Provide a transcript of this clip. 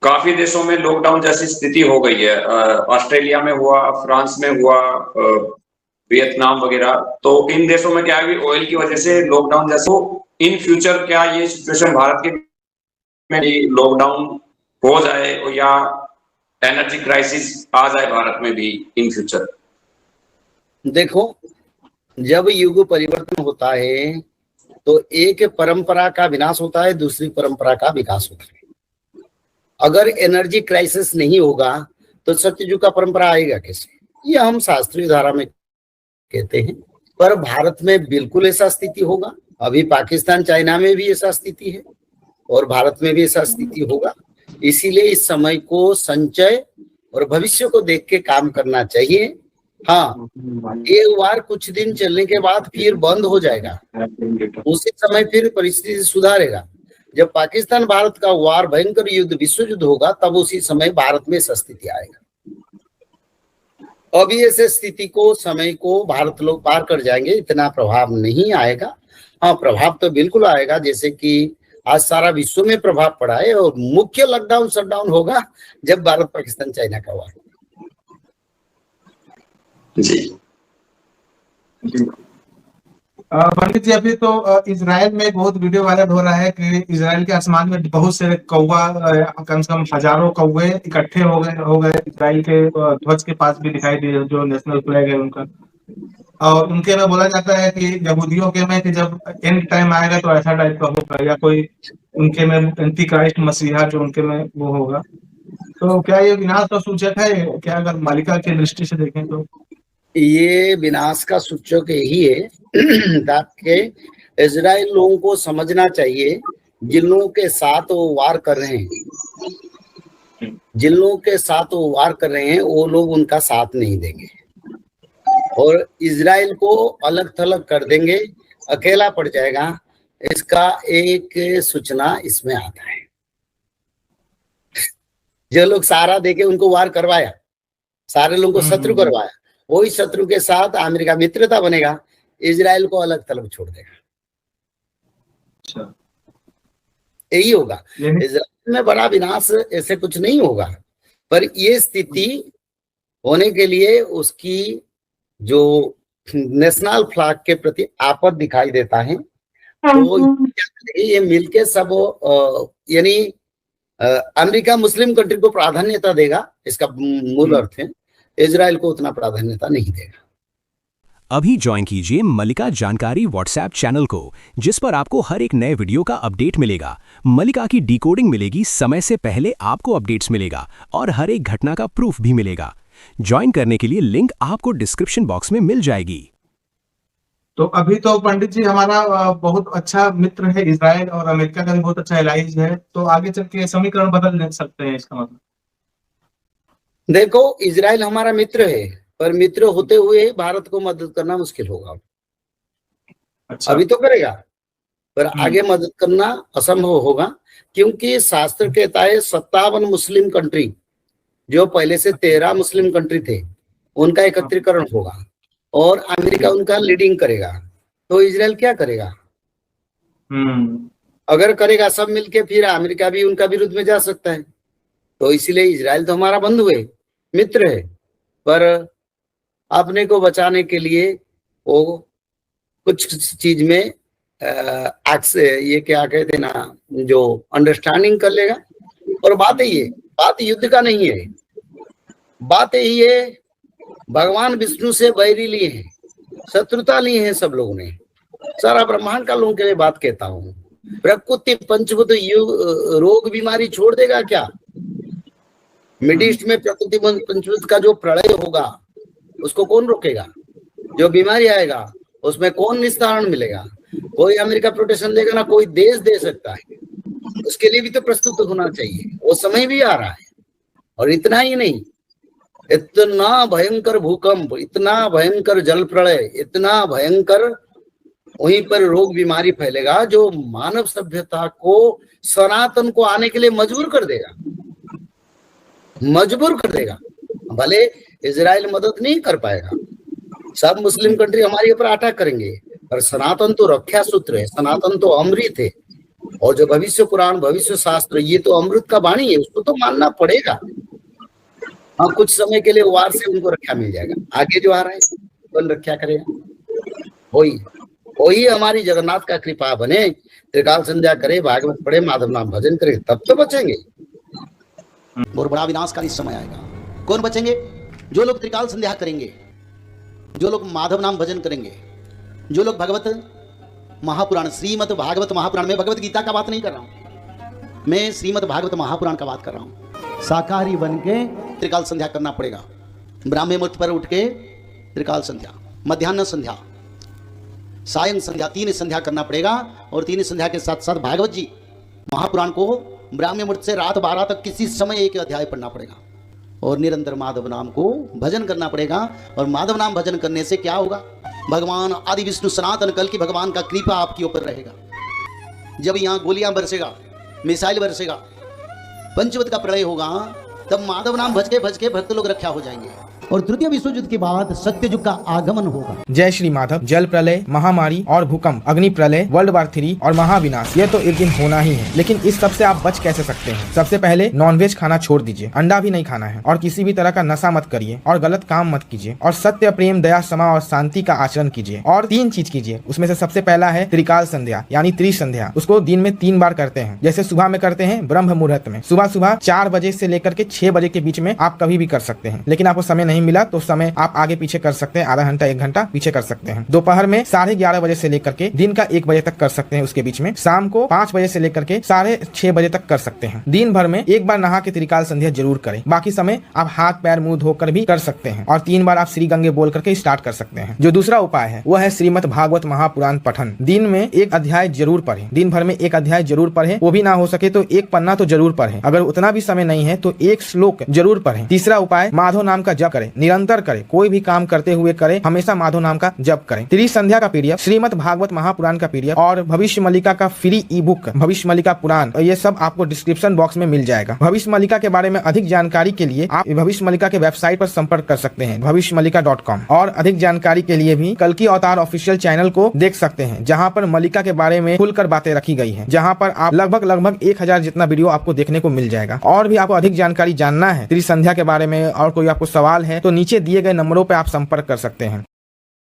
काफी देशों में लॉकडाउन जैसी स्थिति हो गई है। ऑस्ट्रेलिया में हुआ, फ्रांस में हुआ, वियतनाम वगैरह। तो इन देशों में क्या है, ऑयल की वजह से लॉकडाउन जैसे। इन फ्यूचर क्या ये सिचुएशन भारत के में लॉकडाउन हो जाए या एनर्जी क्राइसिस आ जाए भारत में भी इन फ्यूचर? देखो, जब युग परिवर्तन होता है तो एक परंपरा का विनाश होता है, दूसरी परंपरा का विकास होता है। अगर एनर्जी क्राइसिस नहीं होगा तो सत्ययुग का परंपरा आएगा कैसे? ये हम शास्त्रीय धारा में कहते हैं, पर भारत में बिल्कुल ऐसा स्थिति होगा। अभी पाकिस्तान चाइना में भी ऐसा स्थिति है और भारत में भी ऐसा स्थिति होगा। इसीलिए इस समय को संचय और भविष्य को देख के काम करना चाहिए। हाँ, एक बार कुछ दिन चलने के बाद फिर बंद हो जाएगा, उसी समय फिर परिस्थिति सुधारेगा। जब पाकिस्तान भारत का वार, भयंकर युद्ध, विश्व युद्ध होगा, तब उसी समय भारत में ऐसा स्थिति आएगा। अभी ऐसे स्थिति को, समय को भारत लोग पार कर जाएंगे, इतना प्रभाव नहीं आएगा। हाँ, प्रभाव तो बिल्कुल आएगा, जैसे कि आज सारा विश्व में प्रभाव पड़ा है। और मुख्य लॉकडाउन शटडाउन होगा जब भारत पाकिस्तान चाइना का वार। जी पंडित जी, अभी तो इजराइल में बहुत वीडियो वायरल हो रहा है कि इजराइल के आसमान में बहुत से कौवा, कम से कम हजारों कौवे इकट्ठे हो गए इजराइल के ध्वज के पास भी दिखाई दिए, जो नेशनल फ्लैग है उनका। और उनके में बोला जाता है कि यहूदियों के में कि जब एंड टाइम आएगा तो ऐसा टाइप का होगा, या कोई उनके में एंटी क्राइस्ट मसीहा जो उनके में वो होगा। तो क्या ये विनाश का सूचक है क्या, अगर मालिका की दृष्टि से देखें तो? ये विनाश का सूचक यही है ताकि इजराइल लोगों को समझना चाहिए, जिन लोगों के साथ वो वार कर रहे हैं, जिन लोगों के साथ वो वार कर रहे हैं, वो लोग उनका साथ नहीं देंगे और इजराइल को अलग थलग कर देंगे, अकेला पड़ जाएगा। इसका एक सूचना इसमें आता है। जो लोग सहारा देके उनको वार करवाया, सारे लोगों को शत्रु करवाया, वही शत्रु के साथ अमेरिका मित्रता बनेगा, इजराइल को अलग थलग छोड़ देगा। अच्छा, यही होगा। इजराइल में बड़ा विनाश ऐसे कुछ नहीं होगा, पर ये स्थिति होने के लिए उसकी जो नेशनल फ्लैग के प्रति आपत दिखाई देता है, तो ये मिलके सब यानी अमेरिका मुस्लिम कंट्री को प्राधान्यता देगा, इसका मूल अर्थ है। इजराइल को उतना प्राधान्यता नहीं देगा। अभी ज्वाइन कीजिए मलिका जानकारी व्हाट्सएप चैनल को, जिस पर आपको हर एक नए वीडियो का अपडेट मिलेगा। मलिका की डिकोडिंग मिलेगी, समय से पहले आपको अपडेट्स मिलेगा और हर एक घटना का प्रूफ भी मिलेगा। ज्वाइन करने के लिए लिंक आपको डिस्क्रिप्शन बॉक्स में मिल जाएगी। तो अभी तो पंडित जी हमारा बहुत अच्छा मित्र है इजराइल, और अमेरिका का भी बहुत अच्छा एलाइज है, तो आगे चल के समीकरण बदल सकते हैं, इसका मतलब? देखो, इजराइल हमारा मित्र है, पर मित्र होते हुए भारत को मदद करना मुश्किल होगा। अच्छा। अभी तो करेगा, पर आगे मदद करना असंभव होगा, क्योंकि शास्त्र कहता है 57 मुस्लिम कंट्री, जो पहले से 13 मुस्लिम कंट्री थे, उनका एकत्रीकरण होगा और अमेरिका उनका लीडिंग करेगा। तो इजराइल क्या करेगा? अगर करेगा सब मिलके, फिर अमेरिका भी उनका विरुद्ध में जा सकता है। तो इसीलिए इजराइल तो हमारा बंधु है, मित्र है, पर अपने को बचाने के लिए वो कुछ चीज में ये क्या कहते ना, जो अंडरस्टैंडिंग कर लेगा। और बात है, ये बात युद्ध का नहीं है, बात यही है, भगवान विष्णु से बैरी लिए हैं, शत्रुता ली है सब लोगों ने। सारा ब्रह्मांड का लोगों के लिए बात कहता हूँ। प्रकृति पंचभूत रोग बीमारी छोड़ देगा क्या? मिड ईस्ट में प्रकृति पंचभूत का जो प्रलय होगा उसको कौन रोकेगा? जो बीमारी आएगा उसमें कौन निस्तारण मिलेगा? कोई अमेरिका प्रोटेक्शन देगा ना, कोई देश दे सकता है। उसके लिए भी तो प्रस्तुत होना चाहिए, वो समय भी आ रहा है। और इतना ही नहीं, इतना भयंकर भूकंप, इतना भयंकर जल प्रलय, इतना भयंकर वहीं पर रोग बीमारी फैलेगा जो मानव सभ्यता को, सनातन को आने के लिए मजबूर कर देगा, मजबूर कर देगा। भले इजराइल मदद नहीं कर पाएगा, सब मुस्लिम कंट्री हमारे ऊपर अटैक करेंगे, पर सनातन तो रक्षा सूत्र है, सनातन तो अमृत है। और जो भविष्य पुराण, भविष्य शास्त्र, ये तो अमृत का वाणी है, उसको तो मानना पड़ेगा। हाँ, कुछ समय के लिए वार से उनको रक्षा मिल जाएगा, आगे जो आ रहा है कौन रक्षा करेगा? वही हमारी जगन्नाथ का कृपा बने, त्रिकाल संध्या करे, भागवत पढ़े, माधव नाम भजन करे, तब तो बचेंगे। और बड़ा विनाशकारी समय आएगा। कौन बचेंगे? जो लोग त्रिकाल संध्या करेंगे, जो लोग माधव नाम भजन करेंगे, जो लोग भगवत महापुराण, श्रीमद् भागवत महापुराण, में भगवत गीता का बात नहीं कर रहा हूं, मैं श्रीमद् भागवत महापुराण का बात कर रहा हूं। शाकाहारी बन के त्रिकाल संध्या करना पड़ेगा। ब्राह्मण मुहूर्त पर उठ के त्रिकाल संध्या, मध्याह्न संध्या, सायं संध्या, 3 संध्या करना पड़ेगा। और 3 संध्या के साथ साथ भागवत जी महापुराण को ब्राह्मण मुहूर्त से रात 12 तक किसी समय एक अध्याय पढ़ना पड़ेगा। और निरंतर माधव नाम को भजन करना पड़ेगा। और माधव नाम भजन करने से क्या होगा? भगवान आदि विष्णु सनातन कल की भगवान का कृपा आपके ऊपर रहेगा। जब यहाँ गोलियां बरसेगा, मिसाइल बरसेगा, पंचवत का प्रलय होगा, तब माधव नाम भज के भक्त लोग रक्षा हो जाएंगे। और तृतीय विश्व युद्ध के बाद सत्य युग का आगमन होगा। जय श्री माधव। जल प्रलय, महामारी और भूकंप, अग्नि प्रलय, वर्ल्ड वार 3 और महाविनाश, ये तो एक दिन होना ही है। लेकिन इस सब से आप बच कैसे सकते हैं? सबसे पहले नॉनवेज खाना छोड़ दीजिए, अंडा भी नहीं खाना है, और किसी भी तरह का नशा मत करिए, और गलत काम मत कीजिए, और सत्य, प्रेम, दया, क्षमा और शांति का आचरण कीजिए। और 3 चीज कीजिए, उसमें से सबसे पहला है त्रिकाल संध्या यानी त्रिसंध्या। उसको दिन में 3 बार करते हैं। जैसे सुबह में करते हैं ब्रह्म मुहूर्त में, सुबह 4 बजे से लेकर के 6 बजे के बीच में आप कभी भी कर सकते हैं। लेकिन आपको समय नहीं मिला तो समय आप आगे पीछे कर सकते हैं, आधा घंटा 1 घंटा पीछे कर सकते हैं। दोपहर में 11:30 बजे से लेकर के दिन का 1 बजे तक कर सकते हैं, उसके बीच में शाम को 5 बजे से लेकर के 6:30 बजे तक कर सकते हैं। दिन भर में 1 बार नहा के त्रिकाल संध्या जरूर करें। बाकी समय आप हाथ पैर मुंह धोकर भी कर सकते हैं, और 3 बार आप श्री गंगे बोल करके स्टार्ट कर सकते हैं। जो दूसरा उपाय है वह है श्रीमद् भागवत महापुराण पठन। दिन में 1 अध्याय जरूर पढ़ें, दिन भर में 1 अध्याय जरूर पढ़ें। वो भी ना हो सके तो 1 पन्ना तो जरूर पढ़ें। अगर उतना भी समय नहीं है तो 1 श्लोक जरूर पढ़ें। तीसरा उपाय, माधव नाम का जप करें, निरंतर करें, कोई भी काम करते हुए करें, हमेशा माधव नाम का जप करें। त्रिसंध्या का पीडीएफ, श्रीमद् भागवत महापुराण का पीडीएफ और भविष्य मल्लिका का फ्री ई बुक भविष्य मल्लिका पुराण, ये सब आपको डिस्क्रिप्शन बॉक्स में मिल जाएगा। भविष्य मल्लिका के बारे में अधिक जानकारी के लिए आप भविष्य मल्लिका के वेबसाइट पर संपर्क कर सकते हैं, भविष्यमल्लिका.com। और अधिक जानकारी के लिए भी कल्कि अवतार ऑफिशियल चैनल को देख सकते हैं, जहाँ पर मल्लिका के बारे में खुलकर बातें रखी गई है, जहाँ पर आप लगभग 1000 जितना वीडियो आपको देखने को मिल जाएगा। और भी आपको अधिक जानकारी जानना है त्रिसंध्या के बारे में, और कोई आपको सवाल है तो नीचे दिए गए नंबरों पर आप संपर्क कर सकते हैं।